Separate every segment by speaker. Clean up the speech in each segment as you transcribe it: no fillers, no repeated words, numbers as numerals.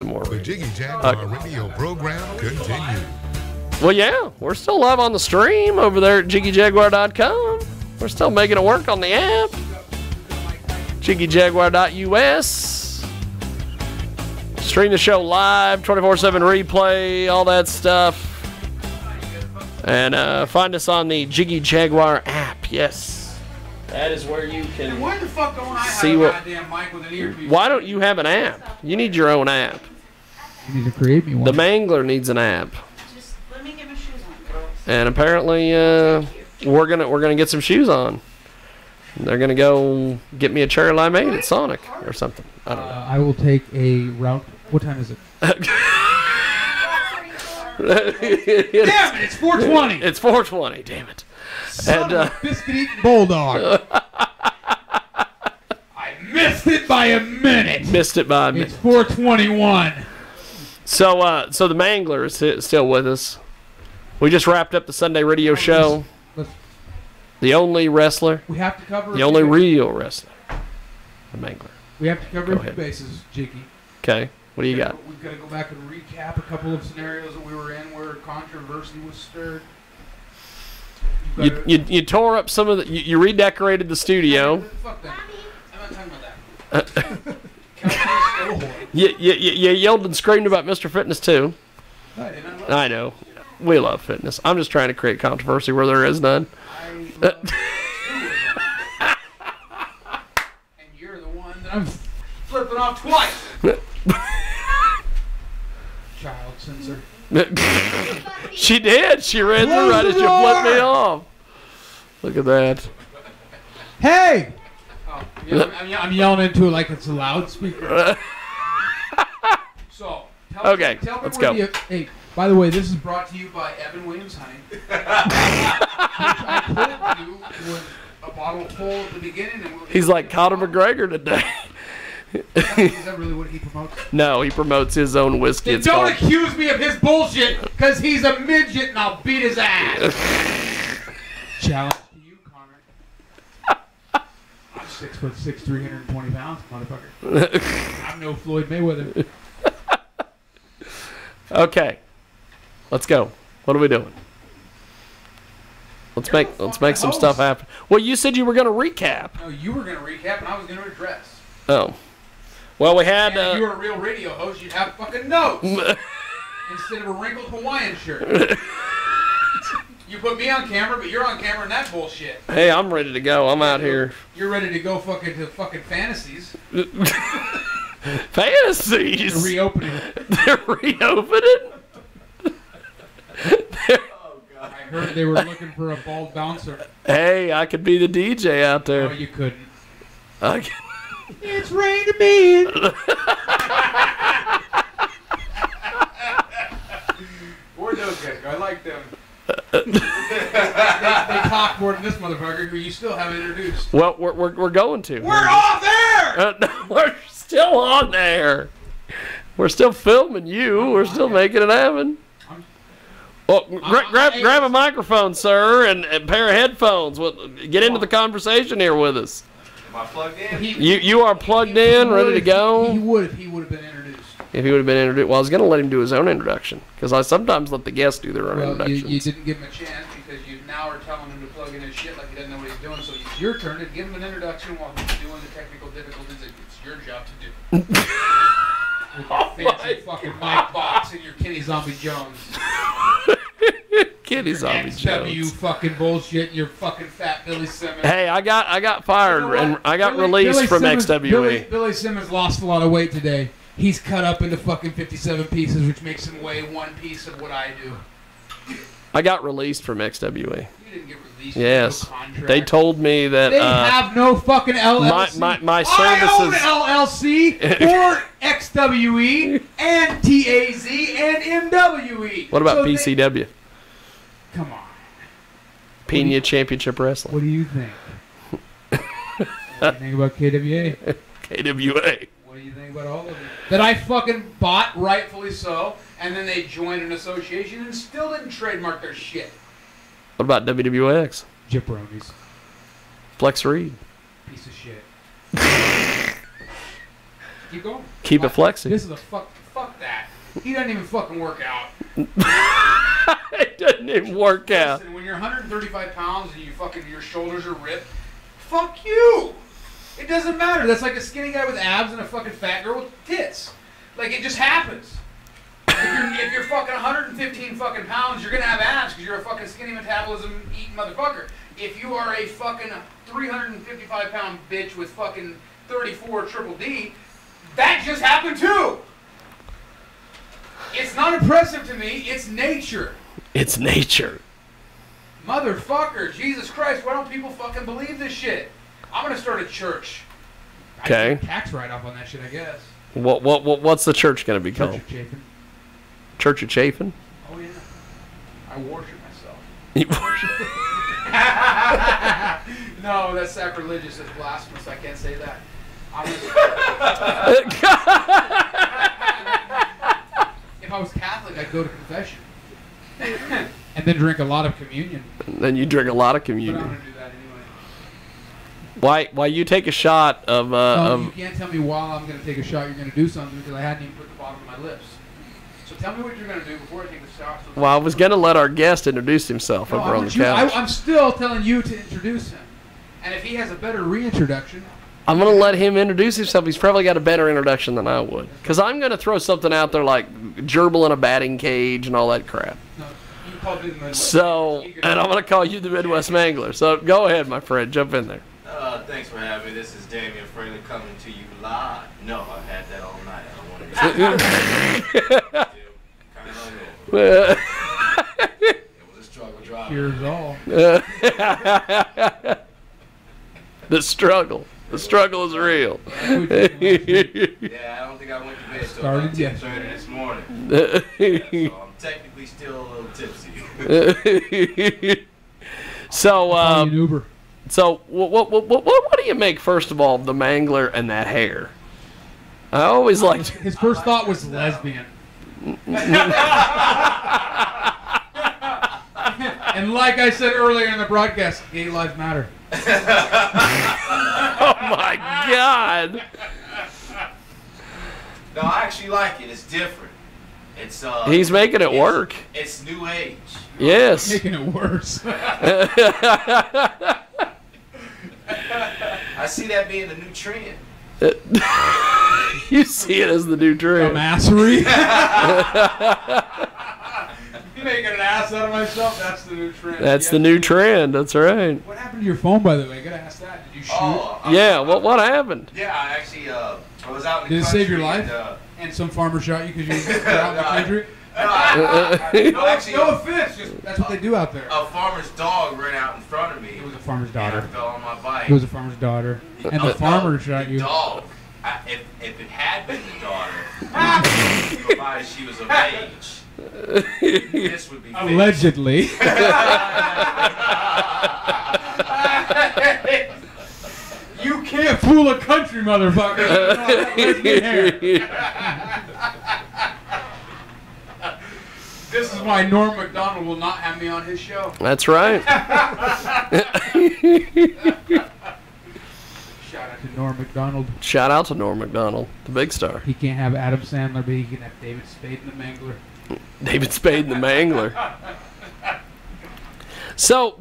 Speaker 1: more.
Speaker 2: The Jiggy Jaguar radio program continues.
Speaker 1: Well, yeah, we're still live on the stream over there at JiggyJaguar.com. We're still making it work on the app. JiggyJaguar.us. Stream the show live, 24/7 replay, all that stuff. And find us on the Jiggy Jaguar app. Yes, that is where you can.
Speaker 3: Why the fuck don't I
Speaker 1: see
Speaker 3: have
Speaker 1: what,
Speaker 3: a goddamn mic with an earpiece?
Speaker 1: Why don't you have an app? You need your own app.
Speaker 4: You need to create me one.
Speaker 1: The Mangler needs an app.
Speaker 5: Just let me get my shoes on.
Speaker 1: And apparently, we're gonna get some shoes on. They're gonna go get me a cherry limeade at Sonic or something. I don't know.
Speaker 4: I will take a route. What time is it?
Speaker 3: Damn it, it's 4:20.
Speaker 1: It's 4:20. Damn it.
Speaker 4: Son of a biscuit-eating bulldog.
Speaker 3: I missed it by a minute.
Speaker 1: Missed it by a minute.
Speaker 3: It's 4:21.
Speaker 1: So the Mangler is still with us. We just wrapped up the Sunday radio show. The only wrestler.
Speaker 4: We have to cover.
Speaker 1: The only real wrestler. The Mangler.
Speaker 4: We have to cover
Speaker 1: Go
Speaker 4: a few
Speaker 1: ahead.
Speaker 4: bases, Jiggy.
Speaker 1: Okay. What do you got?
Speaker 4: We've got to go back and recap a couple of scenarios that we were in where controversy was stirred.
Speaker 1: You tore up some of the. You redecorated the studio.
Speaker 4: Fuck that. I'm not talking about that.
Speaker 1: You yelled and screamed about Mr. Fitness too. I know. We love fitness. I'm just trying to create controversy where there is none.
Speaker 4: And you're the one that I'm flipping off twice. Child censor.
Speaker 1: She did. She ran through right as you flipped me off. Look at that.
Speaker 4: Hey! Oh, I'm yelling into it like it's a loudspeaker. So, tell me
Speaker 1: let's go.
Speaker 4: Hey, by the way, this is brought to you by Evan Williams Honey. Which I told you was a bottle full at the beginning. And
Speaker 1: He's like Conor McGregor today.
Speaker 4: Is that really what he promotes?
Speaker 1: No, he promotes his own whiskey.
Speaker 4: Then don't accuse me of his bullshit, because he's a midget and I'll beat his ass. Challenge to you, Connor. I'm 6'6", 320 pounds, motherfucker. I'm no Floyd Mayweather.
Speaker 1: Okay, let's go. What are we doing? Let's make some stuff happen. Well, you said you were going to recap.
Speaker 3: No, you were going to recap and I was going to address.
Speaker 1: Oh. Well, we had...
Speaker 3: And if you were a real radio host, you'd have fucking notes instead of a wrinkled Hawaiian shirt. You put me on camera, but you're on camera and that bullshit.
Speaker 1: Hey, I'm ready to go. I'm out here.
Speaker 3: You're ready to go fucking to fucking fantasies.
Speaker 1: Fantasies?
Speaker 4: They're reopening.
Speaker 1: They're reopening?
Speaker 4: I heard they were looking for a bald bouncer.
Speaker 1: Hey, I could be the DJ out there.
Speaker 4: No, you couldn't.
Speaker 3: It's raining men. Where'd those guys go? I like them. they talk more than this motherfucker who you still haven't introduced.
Speaker 1: Well, we're going to.
Speaker 3: We're off air!
Speaker 1: No, we're still on there. We're still filming you. We're still making it happen. Well, grab a microphone, sir, and a pair of headphones. Get into the conversation here with us.
Speaker 3: Am I plugged in?
Speaker 1: You are plugged in, ready to go.
Speaker 4: He would if he would have been introduced.
Speaker 1: If he would have been introduced. Well, I was going to let him do his own introduction, because I sometimes let the guests do their own introductions.
Speaker 4: You didn't give him a chance because you now are telling him to plug in his shit like he doesn't know what he's doing. So it's your turn to give him an introduction while he's doing the technical difficulties that it's your job to do. With your fancy fucking mic box and your Kenny Zombie Jones.
Speaker 1: Kenny Zombie
Speaker 4: XW
Speaker 1: Jones.
Speaker 4: fucking bullshit, your fucking fat Billy Simmons.
Speaker 1: Hey, I got fired and I got released from XWE.
Speaker 4: Billy Simmons lost a lot of weight today. He's cut up into fucking 57 pieces, which makes him weigh one piece of what I do.
Speaker 1: I got released from XWE.
Speaker 4: You didn't get released.
Speaker 1: Yes.
Speaker 4: No contract.
Speaker 1: They told me that
Speaker 4: They have no fucking LLC.
Speaker 1: my
Speaker 4: I own
Speaker 1: services.
Speaker 4: LLC for XWE and TAZ and MWE.
Speaker 1: What about PCW?
Speaker 4: Come on.
Speaker 1: Pena Championship Wrestling.
Speaker 4: What do you think? What do you think about KWA?
Speaker 1: KWA.
Speaker 4: What do you think about all of it? That I fucking bought, rightfully so, and then they joined an association and still didn't trademark their shit.
Speaker 1: What about WWX?
Speaker 4: Jabronis.
Speaker 1: Flex Reed.
Speaker 4: Piece of shit. Keep going.
Speaker 1: Keep it flexing.
Speaker 4: This is a fuck Fuck that. He doesn't even fucking work out.
Speaker 1: It doesn't even work out.
Speaker 4: Listen, when you're 135 pounds and your shoulders are ripped, fuck you. It doesn't matter. That's like a skinny guy with abs and a fucking fat girl with tits. Like, it just happens. If you're fucking 115 fucking pounds, you're gonna have abs because you're a fucking skinny metabolism eating motherfucker. If you are a fucking 355 pound bitch with fucking 34 triple D, that just happened too. It's not impressive to me. It's nature.
Speaker 1: It's nature.
Speaker 4: Motherfucker, Jesus Christ, why don't people fucking believe this shit? I'm gonna start a church.
Speaker 1: Okay.
Speaker 4: I get tax write-off on that shit, I guess.
Speaker 1: What's the church gonna be called?
Speaker 4: Church of Chafin.
Speaker 1: Church of Chafin?
Speaker 4: Oh yeah. I worship myself.
Speaker 1: You worship.
Speaker 4: No, that's sacrilegious. That's blasphemous. I can't say that. If I was Catholic, I'd go to confession. And then drink a lot of communion.
Speaker 1: Then you drink a lot of
Speaker 4: But I'm
Speaker 1: communion.
Speaker 4: going to do that anyway.
Speaker 1: Why you take a shot of
Speaker 4: No, you can't tell me while I'm going to take a shot you're going to do something because I hadn't even put the bottom of my lips. So tell me what you're going to do before I take the shot. So
Speaker 1: well, I was gonna let our guest introduce himself
Speaker 4: No,
Speaker 1: over
Speaker 4: I
Speaker 1: on the
Speaker 4: want you-
Speaker 1: couch.
Speaker 4: I'm still telling you to introduce him. And if he has a better reintroduction,
Speaker 1: I'm gonna let him introduce himself. He's probably got a better introduction than I would, because I'm gonna throw something out there like gerbil in a batting cage and all that crap.
Speaker 4: no, you called me the Midwest.
Speaker 1: So, and I'm gonna call you the Midwest Mangler. So go ahead, my friend, jump in there.
Speaker 6: Thanks for having me. This is Damian Fraley coming to you live. No, I had that all night. I don't want to kind of hungover. It was a struggle driving.
Speaker 4: Here's all.
Speaker 1: The struggle is real.
Speaker 6: Yeah, I don't think I went to bed till
Speaker 4: Started
Speaker 6: about 10:30
Speaker 4: yesterday.
Speaker 6: this morning. So I'm technically still a little tipsy.
Speaker 1: So,
Speaker 4: Call you an Uber.
Speaker 1: so what do you make first of all of the Mangler and that hair? I always liked.
Speaker 4: His first thought was lesbian. And like I said earlier in the broadcast, gay lives matter.
Speaker 1: Oh my God!
Speaker 6: No, I actually like it. It's different. It's
Speaker 1: He's making it work.
Speaker 6: It's new age.
Speaker 1: Yes.
Speaker 4: Making it worse.
Speaker 6: I see that being the new trend.
Speaker 1: You see it as the new trend.
Speaker 4: Massery. Making an ass out of myself, that's the new trend.
Speaker 1: That's the new trend. That's right.
Speaker 4: What happened to your phone, by the way? I gotta ask that. Did you shoot it?
Speaker 1: Yeah. What happened?
Speaker 6: Yeah, I actually I was out in the
Speaker 4: Did it
Speaker 6: country.
Speaker 4: save your life?
Speaker 6: And,
Speaker 4: And some farmer shot you because you were out in the country?
Speaker 6: no, actually,
Speaker 4: No offense, just that's what they do out there.
Speaker 6: a farmer's dog ran out in front of me.
Speaker 4: It was a farmer's
Speaker 6: And I
Speaker 4: daughter.
Speaker 6: fell on my bike.
Speaker 4: It was a farmer's daughter. And the farmer shot
Speaker 6: the
Speaker 4: you.
Speaker 6: dog. If it had been the daughter, provided she was of age, this would be fixed.
Speaker 4: Allegedly. You can't fool a country motherfucker. This is why Norm Macdonald will not have me on his show.
Speaker 1: That's right.
Speaker 4: Shout out to Norm Macdonald.
Speaker 1: Shout out to Norm Macdonald, the big star.
Speaker 4: He can't have Adam Sandler, but he can have David Spade and the Mangler.
Speaker 1: David Spade and the Mangler. So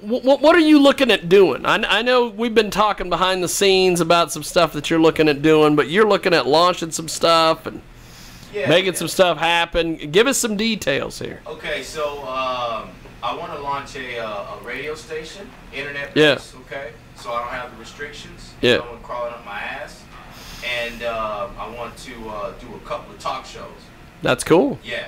Speaker 1: what are you looking at doing? I know we've been talking behind the scenes about some stuff that you're looking at doing, but you're looking at launching some stuff and making some stuff happen. Give us some details here.
Speaker 6: Okay, so I want to launch a radio station, internet
Speaker 1: Yeah.
Speaker 6: based, okay? So I don't have the restrictions.
Speaker 1: Yeah.
Speaker 6: No one crawling up my ass. And I want to do a couple of talk shows.
Speaker 1: That's cool.
Speaker 6: Yeah.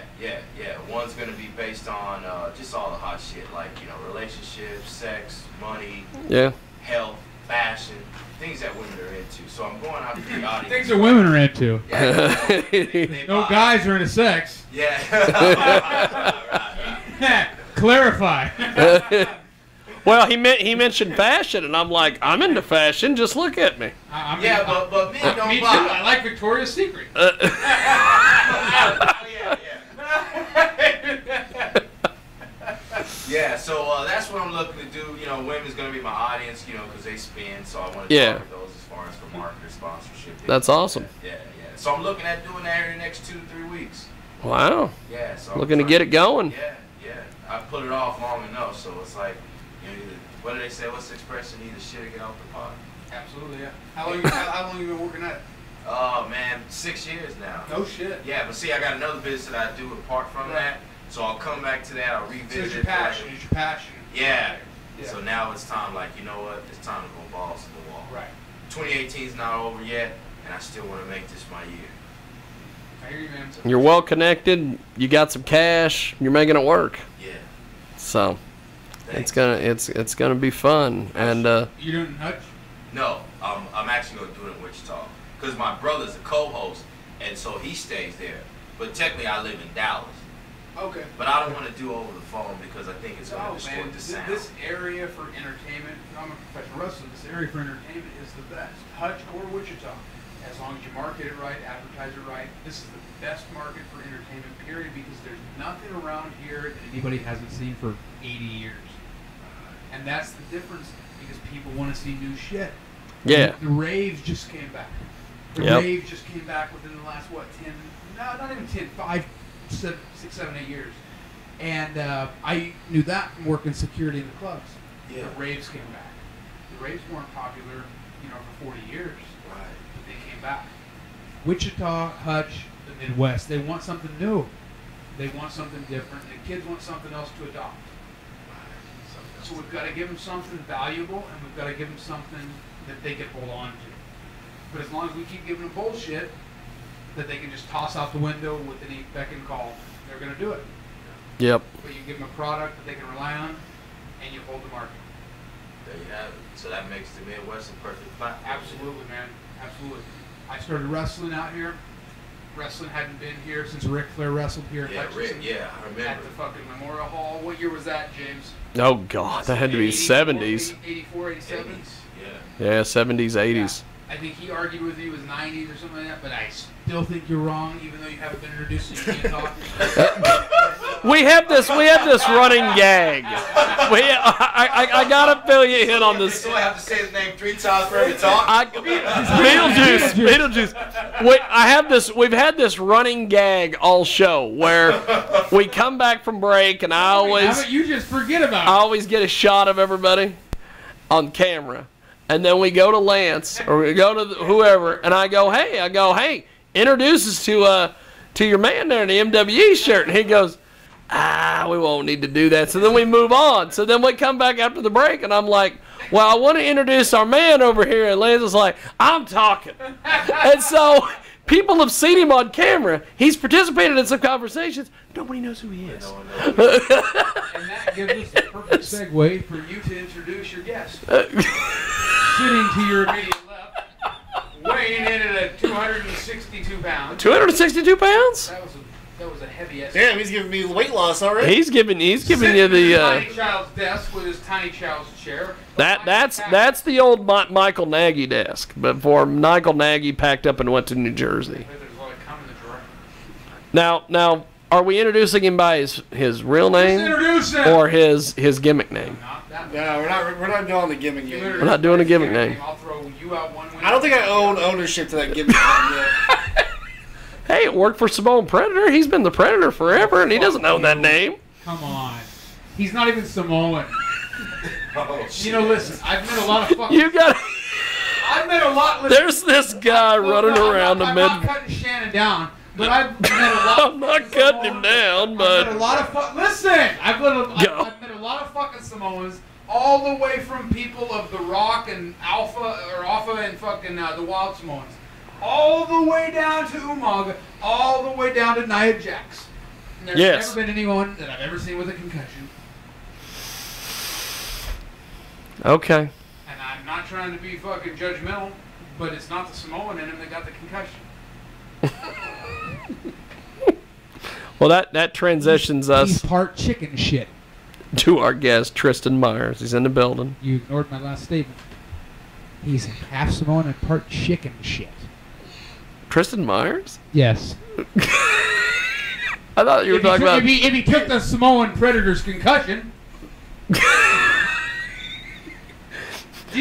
Speaker 6: One's going to be based on just all the hot shit, like, relationships, sex, money,
Speaker 1: Yeah.
Speaker 6: health, fashion, things that women are into. So I'm going out to the audience.
Speaker 4: Things that women are into.
Speaker 6: Yeah, they
Speaker 4: No
Speaker 6: buy.
Speaker 4: guys are into sex.
Speaker 6: Yeah. Right.
Speaker 4: Clarify.
Speaker 1: Well, he mentioned fashion, and I'm like, I'm into fashion. Just look at me.
Speaker 6: Yeah, but men don't
Speaker 4: Me too.
Speaker 6: buy.
Speaker 4: I like Victoria's Secret.
Speaker 6: Oh, yeah. Yeah, so that's what I'm looking to do. Women's going to be my audience, because they spend, so I want to
Speaker 1: Yeah.
Speaker 6: target those as far as for marketer sponsorship.
Speaker 1: That's awesome.
Speaker 6: Yeah. So I'm looking at doing that in the next 2 to weeks.
Speaker 1: Wow.
Speaker 6: Yeah, so I'm
Speaker 1: Looking to
Speaker 6: trying
Speaker 1: get it going.
Speaker 6: Yeah. I put it off long enough, so it's like, you know, what do they say? What's the expression? Either shit or get off the pot.
Speaker 3: Absolutely, yeah. How long you been working at it?
Speaker 6: Oh man, 6 years now.
Speaker 3: No shit.
Speaker 6: Yeah, but see, I got another business that I do apart from that, so I'll come back to that. I'll revisit.
Speaker 3: So it's your passion. It's your passion.
Speaker 6: Yeah.
Speaker 3: Yeah.
Speaker 6: So now it's time, like, you know what? It's time to go balls to the wall.
Speaker 3: Right.
Speaker 6: 2018 is not over yet, and I still want to make this my year.
Speaker 3: I hear you, man.
Speaker 1: You're well connected. You got some cash. You're making it work.
Speaker 6: Yeah.
Speaker 1: So
Speaker 6: Thanks.
Speaker 1: it's gonna be fun. And
Speaker 3: You doing Hutch?
Speaker 6: No, I'm actually going to do it in Wichita. Because my brother's a co-host, and so he stays there. But technically, I live in Dallas.
Speaker 3: Okay.
Speaker 6: But I don't want to do over the phone because I think it's going to distort
Speaker 3: man,
Speaker 6: the sound.
Speaker 3: this area for entertainment, I'm a professional wrestler, this area for entertainment is the best. Hutch or Wichita. As long as you market it right, advertise it right, this is the best market for entertainment, period, because there's nothing around here that anybody hasn't seen for 80 years. And that's the difference, because people want to see new shit.
Speaker 1: yeah,
Speaker 3: The raves just came back. The
Speaker 1: Yep.
Speaker 3: raves just came back within the last, 10, no, not even 10, 5, 7, 6, 7, 8 years. And I knew that from working security in the clubs.
Speaker 6: Yeah.
Speaker 3: The raves came back. The raves weren't popular, for 40 years,
Speaker 6: Right.
Speaker 3: but they came back. Wichita, Hutch, the Midwest, they want something new. They want something different. The kids want something else to adopt. So we've got to give them something valuable, and we've got to give them something that they can hold on to. But as long as we keep giving them bullshit that they can just toss out the window with any beck and call, they're going to do it.
Speaker 1: yep.
Speaker 3: But you give them a product that they can rely on, and you hold the market.
Speaker 6: There you have it. So that makes the Midwest a perfect platform.
Speaker 3: Absolutely, man. Absolutely. I started wrestling out here. Wrestling hadn't been here since Ric Flair wrestled here at
Speaker 6: Yeah,
Speaker 3: Hutchinson.
Speaker 6: yeah, I remember.
Speaker 3: At the fucking Memorial Hall. What year was that, James?
Speaker 1: Oh God, that had to be 70s.
Speaker 3: 84, 87?
Speaker 6: 80s, yeah.
Speaker 1: Yeah, 70s, 80s.
Speaker 3: I think he argued with you it was 90s or something like that, but I still think you're wrong, even though you haven't been introduced and you can't talk.
Speaker 1: We have this running gag. I gotta fill you in on this.
Speaker 6: So I have to say his name 3 times for him to talk?
Speaker 1: Beetlejuice. We've had this running gag all show where we come back from break and
Speaker 3: How about you just forget
Speaker 1: I
Speaker 3: about
Speaker 1: always get a shot of everybody on camera. And then we go to Lance or we go to whoever, and I go, hey, introduce us to your man there in the MWE shirt. And he goes, we won't need to do that. So then we move on. So then we come back after the break, and I'm like, well, I want to introduce our man over here. And Lance is like, I'm talking. And so people have seen him on camera. He's participated in some conversations. Nobody knows who he is.
Speaker 3: And that gives us the perfect segue for you to introduce your guest. Sitting to your immediate left, weighing in at 262 pounds.
Speaker 1: 262 pounds?
Speaker 3: That was a heavy estimate.
Speaker 7: Damn, he's giving me weight loss already.
Speaker 1: He's giving you
Speaker 3: Sitting
Speaker 1: the
Speaker 3: at his tiny child's desk with his tiny child's chair.
Speaker 1: that's the old Michael Nagy desk before Michael Nagy packed up and went to New Jersey. Now, are we introducing him by his real name
Speaker 3: Introduce him.
Speaker 1: or his gimmick name?
Speaker 7: No, we're not doing the gimmick yet.
Speaker 1: We're not doing a gimmick name.
Speaker 3: I'll throw you out one way.
Speaker 7: I don't think I own ownership to that gimmick name yet.
Speaker 1: Hey, it worked for Samoan Predator. He's been the Predator forever, and he doesn't own that name.
Speaker 3: Come on. He's not even Samoan.
Speaker 6: Oh,
Speaker 3: Listen, I've met a lot of fucking...
Speaker 1: You got.
Speaker 3: I've met a lot...
Speaker 1: There's this guy running around the
Speaker 3: I'm
Speaker 1: mid.
Speaker 3: not cutting Shannon down, but I've met a lot...
Speaker 1: I'm not cutting him down,
Speaker 3: I've met a
Speaker 1: but
Speaker 3: lot of... Listen! I've met a lot of fucking Samoans, all the way from people of The Rock and Alpha and fucking the Wild Samoans. All the way down to Umaga, all the way down to Nia Jax. And there's
Speaker 1: Yes.
Speaker 3: never been anyone that I've ever seen with a concussion.
Speaker 1: okay.
Speaker 3: And I'm not trying to be fucking judgmental, but it's not the Samoan in him that got the concussion.
Speaker 1: Well, that transitions
Speaker 4: He's
Speaker 1: us
Speaker 4: part chicken shit.
Speaker 1: to our guest Tristan Myers. He's in the building.
Speaker 4: You ignored my last statement. He's half Samoan and part chicken shit.
Speaker 1: Tristan Myers?
Speaker 4: Yes.
Speaker 1: I thought you were talking about.
Speaker 3: If he took the Samoan Predator's concussion.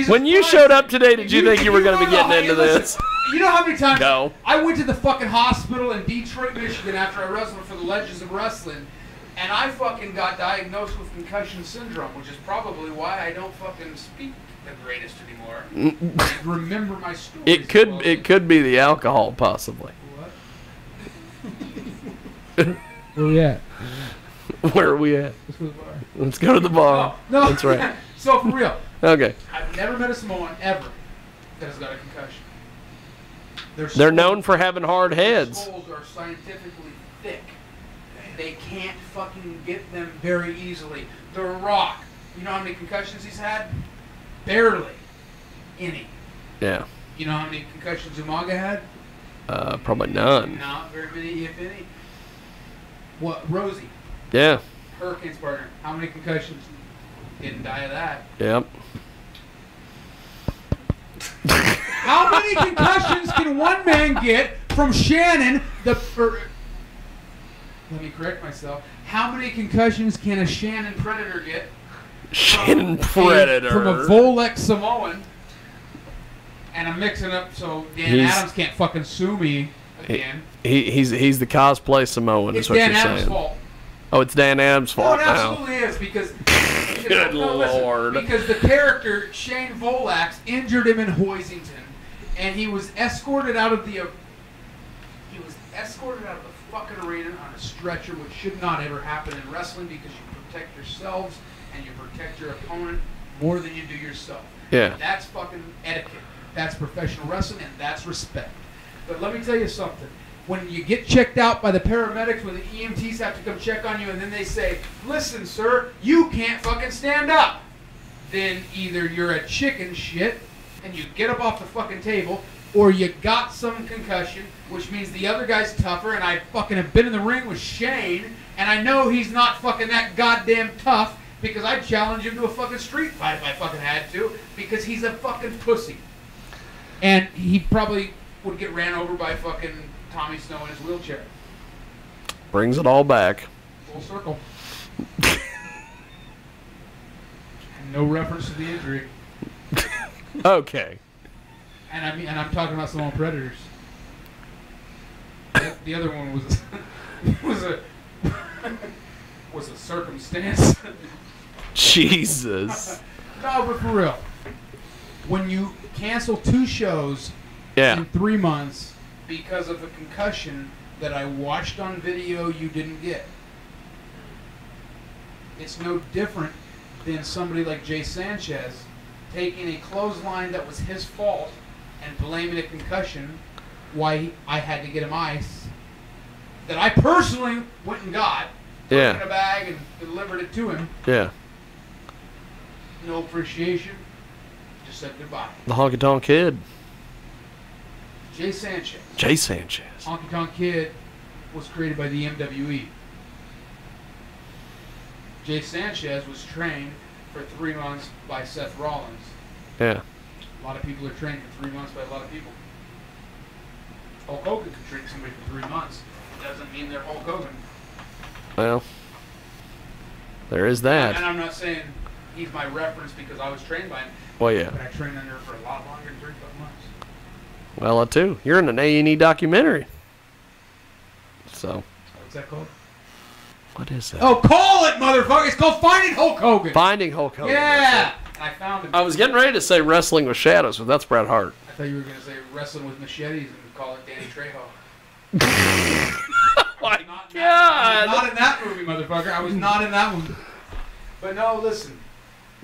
Speaker 1: When you showed up today, did you think you were going to be getting into this?
Speaker 3: You know how many times
Speaker 1: Go.
Speaker 3: I went to the fucking hospital in Detroit, Michigan after I wrestled for the Legends of Wrestling, and I fucking got diagnosed with concussion syndrome, which is probably why I don't fucking speak the greatest anymore. And remember my stories.
Speaker 1: It could be the alcohol, possibly.
Speaker 3: What? Where we at?
Speaker 1: Where are we at?
Speaker 3: Let's go to the bar.
Speaker 1: Let's go to the bar.
Speaker 3: No.
Speaker 1: That's right.
Speaker 3: So for real,
Speaker 1: Okay.
Speaker 3: I've never met a Samoan ever that has got a concussion.
Speaker 1: They're known for having hard
Speaker 3: Their
Speaker 1: heads.
Speaker 3: skulls are scientifically thick. They can't fucking get them very easily. The Rock, you know how many concussions he's had? Barely any.
Speaker 1: Yeah.
Speaker 3: You know how many concussions Umaga had?
Speaker 1: Probably none.
Speaker 3: Not very many, if any. What, Rosie,
Speaker 1: Yeah.
Speaker 3: Hurricane's partner, how many concussions? Didn't die of that.
Speaker 1: Yep.
Speaker 3: How many concussions can one man get from Shannon, let me correct myself. How many concussions can a Shannon Predator get?
Speaker 1: Shannon Predator.
Speaker 3: From a Volek Samoan. And I'm mixing up so Dan Adams can't fucking sue me again.
Speaker 1: He's the cosplay Samoan.
Speaker 3: It's
Speaker 1: Is what
Speaker 3: Dan
Speaker 1: you're
Speaker 3: Adams'
Speaker 1: saying.
Speaker 3: fault.
Speaker 1: Oh, it's Dan Adams' fault
Speaker 3: No, it
Speaker 1: now.
Speaker 3: absolutely is because
Speaker 1: Good
Speaker 3: listen,
Speaker 1: Lord.
Speaker 3: because the character Shane Volax injured him in Hoisington, and he was escorted out of the fucking arena on a stretcher, which should not ever happen in wrestling because you protect yourselves and you protect your opponent more than you do yourself.
Speaker 1: Yeah.
Speaker 3: That's fucking etiquette. That's professional wrestling, and that's respect. But let me tell you something. When you get checked out by the paramedics, when the EMTs have to come check on you, and then they say, listen, sir, you can't fucking stand up. Then either you're a chicken shit, and you get up off the fucking table, or you got some concussion, which means the other guy's tougher, and I fucking have been in the ring with Shane, and I know he's not fucking that goddamn tough, because I'd challenge him to a fucking street fight if I fucking had to, because he's a fucking pussy. And he probably would get ran over by fucking Tommy Snow in his wheelchair.
Speaker 1: Brings it all back.
Speaker 3: Full circle. And no reference to the injury.
Speaker 1: Okay.
Speaker 3: And I'm talking about Samoan Predators. The other one was a circumstance.
Speaker 1: Jesus.
Speaker 3: No, but for real. When you cancel 2 shows
Speaker 1: Yeah.
Speaker 3: in 3 months because of a concussion that I watched on video you didn't get, it's no different than somebody like Jay Sanchez taking a clothesline that was his fault and blaming a concussion why I had to get him ice that I personally went and got, put it in a bag and delivered it to him.
Speaker 1: Yeah.
Speaker 3: No appreciation. Just said goodbye.
Speaker 1: The Honky Tonk Kid.
Speaker 3: Jay Sanchez.
Speaker 1: Jay Sanchez.
Speaker 3: Honky Tonk Kid was created by the MWE. Jay Sanchez was trained for 3 months by Seth Rollins.
Speaker 1: Yeah.
Speaker 3: A lot of people are trained for 3 months by a lot of people. Hulk Hogan could train somebody for 3 months. It doesn't mean they're Hulk Hogan.
Speaker 1: Well, there is that.
Speaker 3: And I'm not saying he's my reference because I was trained by him.
Speaker 1: Well, yeah.
Speaker 3: But I trained under for a lot longer than 3 months.
Speaker 1: Well, too. You're in an A&E documentary. So.
Speaker 3: What's that called?
Speaker 1: What is that?
Speaker 3: Oh, call it, motherfucker! It's called Finding Hulk Hogan.
Speaker 1: Finding Hulk Hogan.
Speaker 3: Yeah. And I found him.
Speaker 1: I was getting ready to say Wrestling with Shadows, but that's Bret Hart.
Speaker 3: I thought you were going to say Wrestling with Machetes and call it Danny Trejo.
Speaker 1: Oh my
Speaker 3: Not
Speaker 1: God.
Speaker 3: not in that movie, motherfucker. I was not in that one. But no, listen.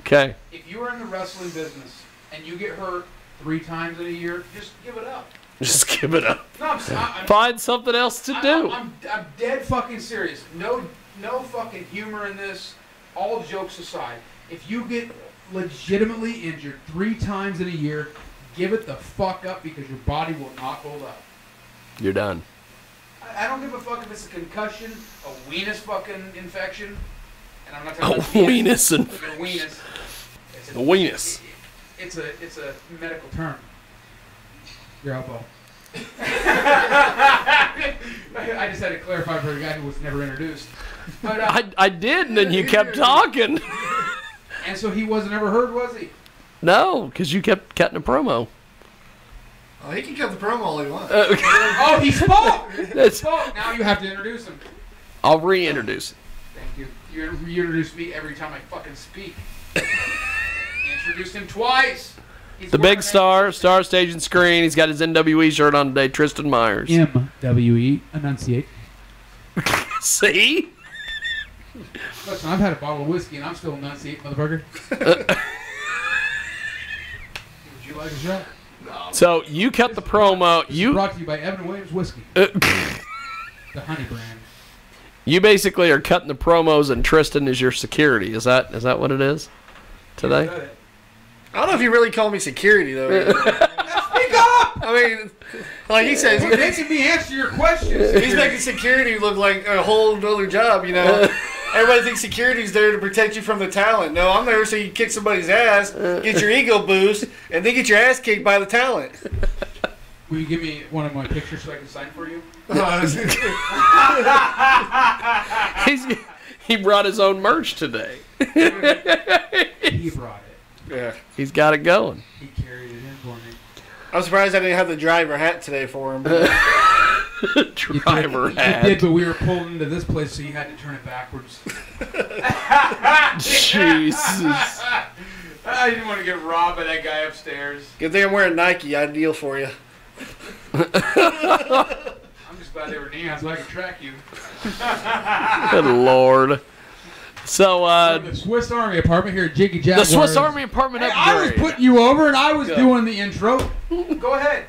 Speaker 1: Okay.
Speaker 3: If you are in the wrestling business and you get hurt 3 times in a year, just give it up.
Speaker 1: Just give it up.
Speaker 3: No, I'm
Speaker 1: Find something else to do.
Speaker 3: I'm dead fucking serious. No fucking humor in this. All jokes aside, if you get legitimately injured 3 times in a year, give it the fuck up because your body will not hold up.
Speaker 1: You're done.
Speaker 3: I don't give a fuck if it's a concussion, a weenus fucking infection, and I'm not talking
Speaker 1: A
Speaker 3: about
Speaker 1: weenus
Speaker 3: infection. A weenus.
Speaker 1: A weenus.
Speaker 3: It's a medical term. Your elbow. I just had to clarify for a guy who was never introduced. But
Speaker 1: I did, and then you kept talking.
Speaker 3: And so he wasn't ever heard, was he?
Speaker 1: No, because you kept cutting a promo.
Speaker 7: Oh, he can cut the promo all he wants.
Speaker 4: Oh, he spoke! He
Speaker 1: That's-
Speaker 4: spoke! Now you have to introduce him.
Speaker 1: I'll reintroduce it.
Speaker 4: Thank you. You introduce me every time I fucking speak. Introduced him twice. He's
Speaker 1: The big
Speaker 4: wearing
Speaker 1: star, Star Stage and Screen. He's got his NWE shirt on today, Tristan Myers.
Speaker 4: MWE. Enunciate.
Speaker 1: See?
Speaker 4: Listen, I've had a bottle of whiskey and I'm still enunciating, motherfucker. Would you like a shot?
Speaker 1: So you cut the promo. You
Speaker 4: Brought to you by Evan Williams Whiskey. The honey brand.
Speaker 1: you basically are cutting the promos, and Tristan is your security. Is that what it is today?
Speaker 7: I don't know if you really call me security, though.
Speaker 4: Speak up!
Speaker 7: I mean, like he says,
Speaker 4: You're making me answer your questions.
Speaker 7: he's making security look like a whole other job, you know? Everybody thinks security's there to protect you from the talent. No, I'm there so you kick somebody's ass, get your ego boost, and then get your ass kicked by the talent.
Speaker 4: Will you give me one of my pictures so I can sign for you?
Speaker 1: He brought his own merch today.
Speaker 4: He brought it.
Speaker 7: Yeah.
Speaker 1: He's got it going.
Speaker 4: He carried it in for me.
Speaker 7: I'm surprised I didn't have the driver hat today for him.
Speaker 1: Driver
Speaker 4: You
Speaker 1: hat.
Speaker 4: did, but we were pulled into this place, so you had to turn it backwards.
Speaker 1: Jesus.
Speaker 4: I didn't want to get robbed by that guy upstairs.
Speaker 7: Good thing I'm wearing Nike. Ideal for you.
Speaker 4: I'm just glad they were neon so I could track you.
Speaker 1: Good Lord. So,
Speaker 4: The Swiss Army apartment here at Jiggy Jaguar.
Speaker 1: the Swiss Army apartment
Speaker 4: Hey, I was
Speaker 1: upgrade.
Speaker 4: putting you over and I was
Speaker 1: Go.
Speaker 4: doing the intro. Go ahead.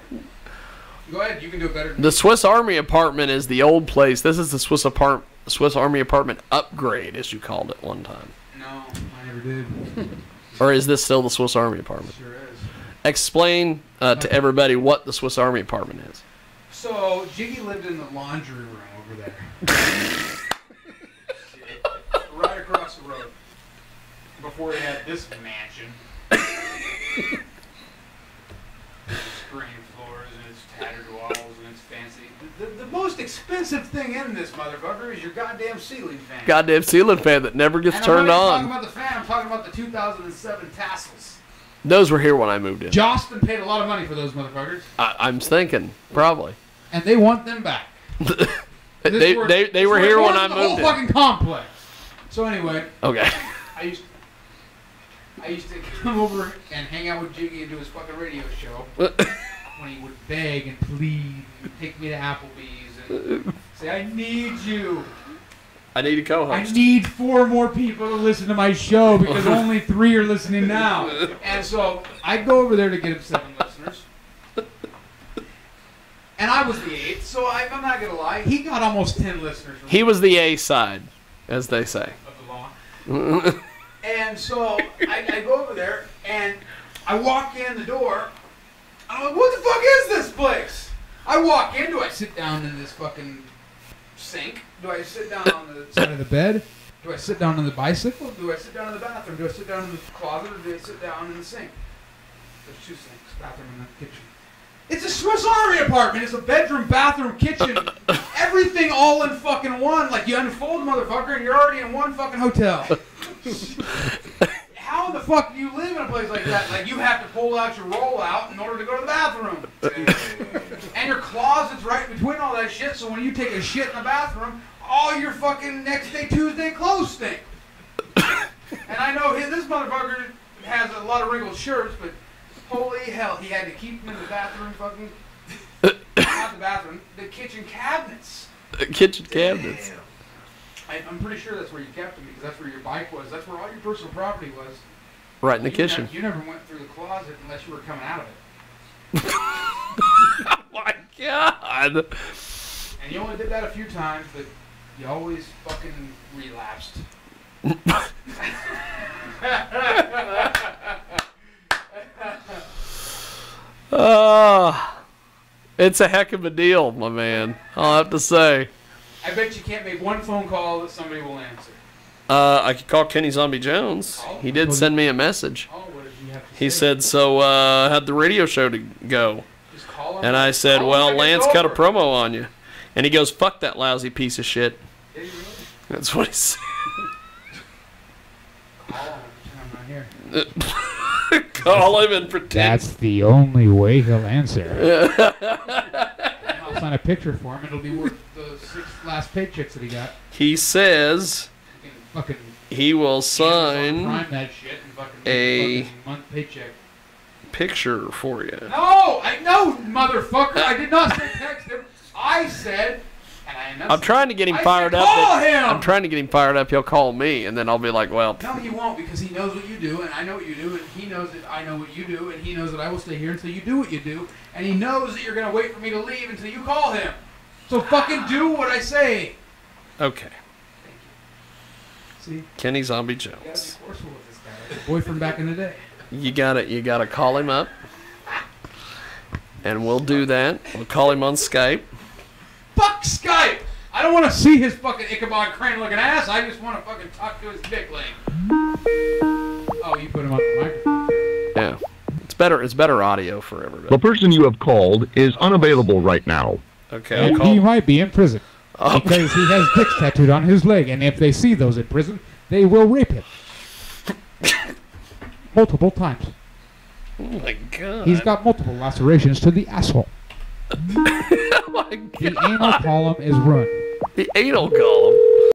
Speaker 4: Go ahead. You can do it better than me.
Speaker 1: The Swiss Army apartment is the old place. This is the Swiss Army apartment upgrade, as you called it one time.
Speaker 4: No, I never did.
Speaker 1: Or is this still the Swiss Army apartment?
Speaker 4: Sure is.
Speaker 1: Explain to everybody what the Swiss Army apartment is.
Speaker 4: So, Jiggy lived in the laundry room over there. Right across the road. Before he had this mansion. Screen floors and its tattered walls and its fancy. The most expensive thing in this motherfucker is your goddamn ceiling fan.
Speaker 1: Goddamn ceiling fan that never gets
Speaker 4: And
Speaker 1: turned
Speaker 4: I'm not
Speaker 1: on.
Speaker 4: even talking about the fan, I'm talking about the 2007 tassels.
Speaker 1: Those were here when I moved in.
Speaker 4: Jostin paid a lot of money for those motherfuckers,
Speaker 1: I'm thinking, probably.
Speaker 4: and they want them back.
Speaker 1: They were here when I
Speaker 4: the
Speaker 1: moved
Speaker 4: whole
Speaker 1: in.
Speaker 4: fucking complex. So anyway,
Speaker 1: Okay.
Speaker 4: I used to come over and hang out with Jiggy and do his fucking radio show when he would beg and plead and take me to Applebee's and say, I need you.
Speaker 1: I need a
Speaker 4: I
Speaker 1: co-host.
Speaker 4: need 4 more people to listen to my show because only 3 are listening now. And so I'd go over there to get him 7 listeners. And I was the 8th, so I'm not going to lie. He got almost 10 listeners.
Speaker 1: He was the A side, as they say.
Speaker 4: Of the law. And so I go over there and I walk in the door. I'm like, what the fuck is this place? I walk in, do I sit down in this fucking sink? Do I sit down on the side of the bed? Do I sit down on the bicycle? Do I sit down in the bathroom? Do I sit down in the closet or do I sit down in the sink? There's 2 sinks, bathroom and the kitchen. It's a Swiss Army apartment. It's a bedroom, bathroom, kitchen, everything all in fucking one. Like you unfold, motherfucker, and you're already in one fucking hotel. How the fuck do you live in a place like that? Like you have to pull out your rollout in order to go to the bathroom. And your closet's right between all that shit, so when you take a shit in the bathroom, all your fucking next day, Tuesday clothes stink. And I know this motherfucker has a lot of wrinkled shirts, but holy hell, he had to keep them in the bathroom fucking... Not the bathroom, the kitchen cabinets.
Speaker 1: Kitchen cabinets.
Speaker 4: I'm pretty sure that's where you kept them because that's where your bike was. That's where all your personal property was.
Speaker 1: Right in the kitchen.
Speaker 4: You never went through the closet unless you were coming out of it.
Speaker 1: Oh my God.
Speaker 4: And you only did that a few times, but you always fucking relapsed.
Speaker 1: It's a heck of a deal, my man. I'll have to say.
Speaker 4: I bet you can't make one phone call that somebody will answer.
Speaker 1: I could call Kenny Zombie Jones. He did send me a message.
Speaker 4: Oh, what did you have to
Speaker 1: He
Speaker 4: say?
Speaker 1: said, so how'd the radio show to go?
Speaker 4: Just call him.
Speaker 1: And I said,
Speaker 4: Call him
Speaker 1: well,
Speaker 4: like it's
Speaker 1: Lance cut a
Speaker 4: over.
Speaker 1: promo on you. And he goes, fuck that lousy piece of shit.
Speaker 4: Did he really?
Speaker 1: That's what he said.
Speaker 4: Call him. I'm not here.
Speaker 1: Call him and pretend.
Speaker 4: That's the only way he'll answer. I'll sign a picture for him. It'll be worth the 6 last paychecks that he got.
Speaker 1: He says
Speaker 4: Fucking
Speaker 1: he will sign
Speaker 4: prime that shit and fucking
Speaker 1: a
Speaker 4: fucking month paycheck.
Speaker 1: picture for you.
Speaker 4: No, motherfucker. I did not say text him. I said,
Speaker 1: I'm trying to get him fired up.
Speaker 4: Call him.
Speaker 1: I'm trying to get him fired up. He'll call me, and then I'll be like, well.
Speaker 4: No, he won't, because he knows what you do, and I know what you do, and he knows that I know what you do, and he knows that I will stay here until you do what you do, and he knows that you're going to wait for me to leave until you call him. So fucking do what I say.
Speaker 1: Okay.
Speaker 4: See?
Speaker 1: Kenny Zombie
Speaker 4: You gotta be
Speaker 1: Jones.
Speaker 4: forceful with this guy. Like a boyfriend back in the day.
Speaker 1: You gotta call him up, and we'll do that. We'll call him on Skype.
Speaker 4: Fuck Skype! I don't want to see his fucking Ichabod Crane looking ass. I just want to fucking talk to his dick leg. Oh, you put him on the microphone.
Speaker 1: Yeah. It's better audio for everybody.
Speaker 8: The person you have called is unavailable right now.
Speaker 1: Okay, I'll
Speaker 4: And
Speaker 1: call
Speaker 4: he
Speaker 1: him.
Speaker 4: might be in prison.
Speaker 1: Oh.
Speaker 4: Because he has dicks tattooed on his leg, and if they see those in prison, they will rape him. Multiple times.
Speaker 1: Oh my god.
Speaker 4: He's got multiple lacerations to the asshole.
Speaker 1: Oh my
Speaker 4: The
Speaker 1: god.
Speaker 4: anal column is ruined.
Speaker 1: The anal column.